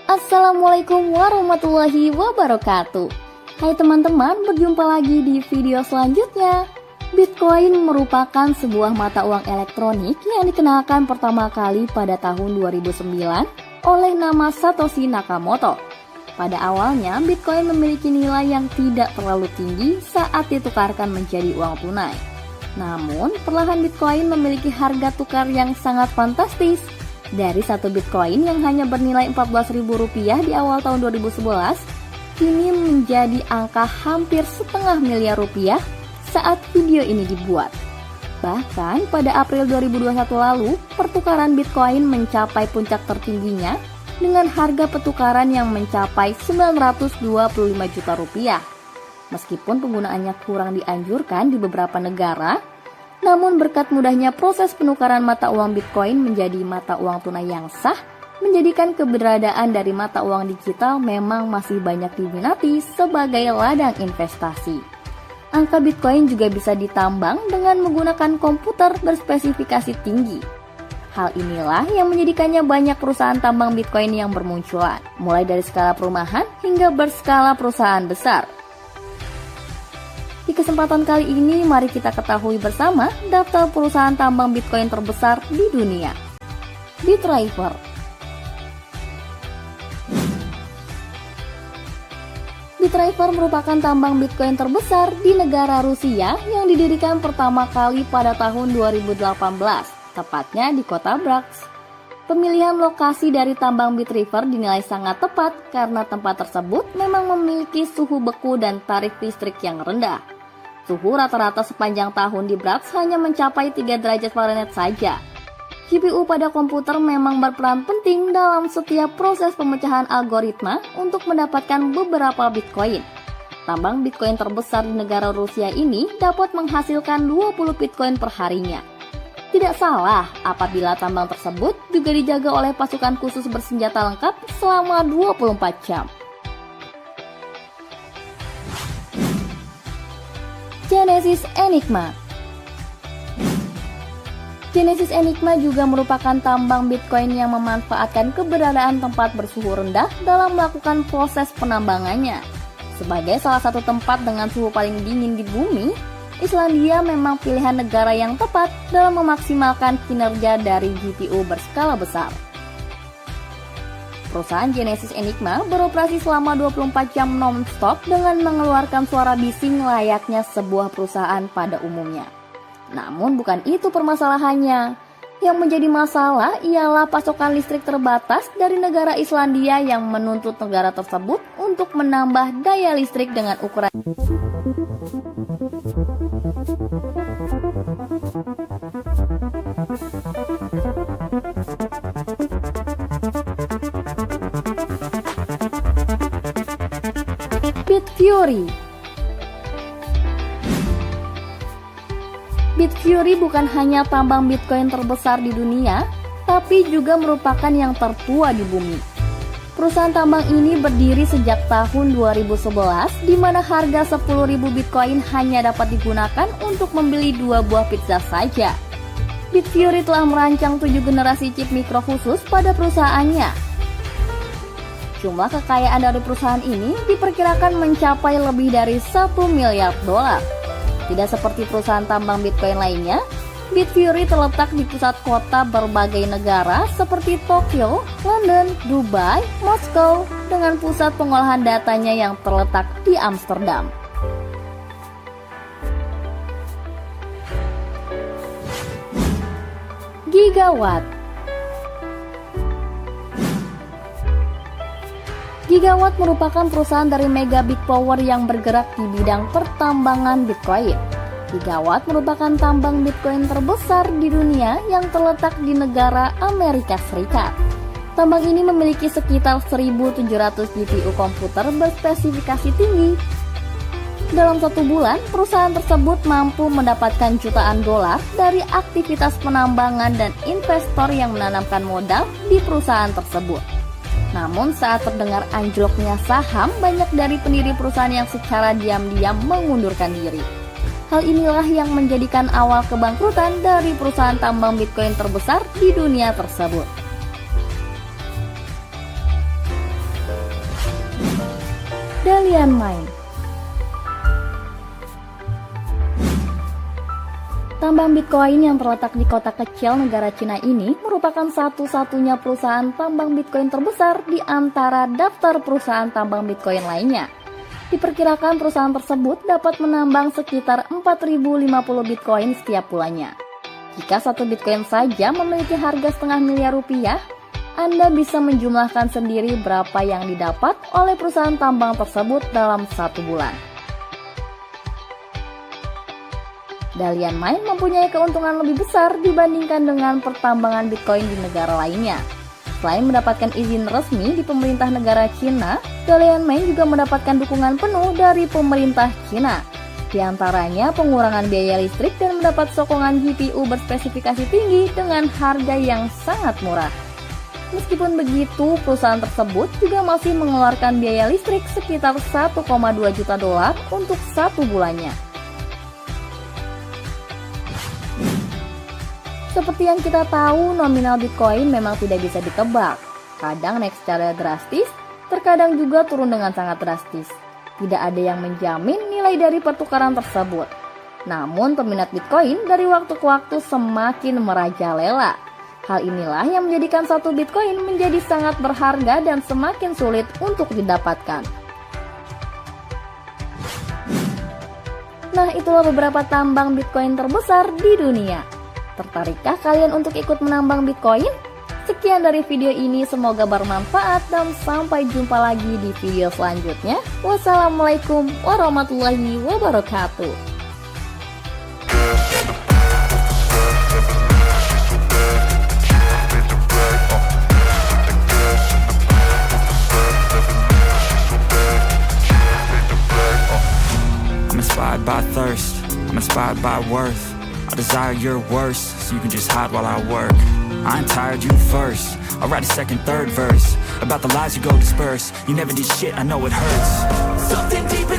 Assalamualaikum warahmatullahi wabarakatuh. Hai teman-teman, berjumpa lagi di video selanjutnya. Bitcoin merupakan sebuah mata uang elektronik yang dikenalkan pertama kali pada tahun 2009 oleh nama Satoshi Nakamoto. Pada awalnya, Bitcoin memiliki nilai yang tidak terlalu tinggi saat ditukarkan menjadi uang tunai. Namun, perlahan Bitcoin memiliki harga tukar yang sangat fantastis. Dari satu Bitcoin yang hanya bernilai Rp14.000 di awal tahun 2011, kini menjadi angka hampir setengah miliar rupiah saat video ini dibuat. Bahkan pada April 2021 lalu, pertukaran Bitcoin mencapai puncak tertingginya dengan harga pertukaran yang mencapai Rp925 juta. Meskipun penggunaannya kurang dianjurkan di beberapa negara, namun berkat mudahnya proses penukaran mata uang Bitcoin menjadi mata uang tunai yang sah, menjadikan keberadaan dari mata uang digital memang masih banyak diminati sebagai ladang investasi. Angka Bitcoin juga bisa ditambang dengan menggunakan komputer berspesifikasi tinggi. Hal inilah yang menjadikannya banyak perusahaan tambang Bitcoin yang bermunculan, mulai dari skala perumahan hingga berskala perusahaan besar. Di kesempatan kali ini, mari kita ketahui bersama daftar perusahaan tambang Bitcoin terbesar di dunia. Bitriver. Bitriver merupakan tambang Bitcoin terbesar di negara Rusia yang didirikan pertama kali pada tahun 2018, tepatnya di kota Bratsk. Pemilihan lokasi dari tambang Bitriver dinilai sangat tepat karena tempat tersebut memang memiliki suhu beku dan tarif listrik yang rendah. Suhu rata-rata sepanjang tahun di Bratsk hanya mencapai 3 derajat Fahrenheit saja. GPU pada komputer memang berperan penting dalam setiap proses pemecahan algoritma untuk mendapatkan beberapa Bitcoin. Tambang Bitcoin terbesar di negara Rusia ini dapat menghasilkan 20 Bitcoin per harinya. Tidak salah apabila tambang tersebut juga dijaga oleh pasukan khusus bersenjata lengkap selama 24 jam. Genesis Enigma. Genesis Enigma juga merupakan tambang Bitcoin yang memanfaatkan keberadaan tempat bersuhu rendah dalam melakukan proses penambangannya. Sebagai salah satu tempat dengan suhu paling dingin di bumi, Islandia memang pilihan negara yang tepat dalam memaksimalkan kinerja dari GPU berskala besar. Perusahaan Genesis Enigma beroperasi selama 24 jam non-stop dengan mengeluarkan suara bising layaknya sebuah perusahaan pada umumnya. Namun bukan itu permasalahannya. Yang menjadi masalah ialah pasokan listrik terbatas dari negara Islandia yang menuntut negara tersebut untuk menambah daya listrik dengan ukuran Bitfury bukan hanya tambang Bitcoin terbesar di dunia, tapi juga merupakan yang tertua di bumi. Perusahaan tambang ini berdiri sejak tahun 2011, di mana harga 10.000 Bitcoin hanya dapat digunakan untuk membeli 2 buah pizza saja. Bitfury telah merancang 7 generasi chip mikro khusus pada perusahaannya. Jumlah kekayaan dari perusahaan ini diperkirakan mencapai lebih dari $1 miliar. Tidak seperti perusahaan tambang Bitcoin lainnya, Bitfury terletak di pusat kota berbagai negara seperti Tokyo, London, Dubai, Moskow, dengan pusat pengolahan datanya yang terletak di Amsterdam. Gigawatt. Gigawatt merupakan perusahaan dari Mega Big Power yang bergerak di bidang pertambangan Bitcoin. Gigawatt merupakan tambang Bitcoin terbesar di dunia yang terletak di negara Amerika Serikat. Tambang ini memiliki sekitar 1.700 GPU komputer berspesifikasi tinggi. Dalam 1 bulan, perusahaan tersebut mampu mendapatkan jutaan dolar dari aktivitas penambangan dan investor yang menanamkan modal di perusahaan tersebut. Namun saat terdengar anjloknya saham, banyak dari pendiri perusahaan yang secara diam-diam mengundurkan diri. Hal inilah yang menjadikan awal kebangkrutan dari perusahaan tambang Bitcoin terbesar di dunia tersebut. Dalian Mine. Tambang Bitcoin yang terletak di kota kecil negara Cina ini merupakan satu-satunya perusahaan tambang Bitcoin terbesar di antara daftar perusahaan tambang Bitcoin lainnya. Diperkirakan perusahaan tersebut dapat menambang sekitar 4.050 Bitcoin setiap bulannya. Jika satu Bitcoin saja memiliki harga setengah miliar rupiah, Anda bisa menjumlahkan sendiri berapa yang didapat oleh perusahaan tambang tersebut dalam satu bulan. Dalian Mine mempunyai keuntungan lebih besar dibandingkan dengan pertambangan Bitcoin di negara lainnya. Selain mendapatkan izin resmi di pemerintah negara Cina, Dalian Mine juga mendapatkan dukungan penuh dari pemerintah Cina. Di antaranya pengurangan biaya listrik dan mendapat sokongan GPU berspesifikasi tinggi dengan harga yang sangat murah. Meskipun begitu, perusahaan tersebut juga masih mengeluarkan biaya listrik sekitar 1,2 juta dolar untuk satu bulannya. Seperti yang kita tahu, nominal Bitcoin memang tidak bisa ditebak. Kadang naik secara drastis, terkadang juga turun dengan sangat drastis. Tidak ada yang menjamin nilai dari pertukaran tersebut. Namun peminat Bitcoin dari waktu ke waktu semakin merajalela. Hal inilah yang menjadikan satu Bitcoin menjadi sangat berharga dan semakin sulit untuk didapatkan. Nah, itulah beberapa tambang Bitcoin terbesar di dunia. Tertarikkah kalian untuk ikut menambang Bitcoin? Sekian dari video ini, semoga bermanfaat dan sampai jumpa lagi di video selanjutnya. Wassalamualaikum warahmatullahi wabarakatuh. I'm inspired by thirst, I'm inspired by worth. I desire your worst, so you can just hide while I work. I ain't tired, you first. I'll write a second, third verse about the lies you go disperse. You never did shit, I know it hurts. Something deep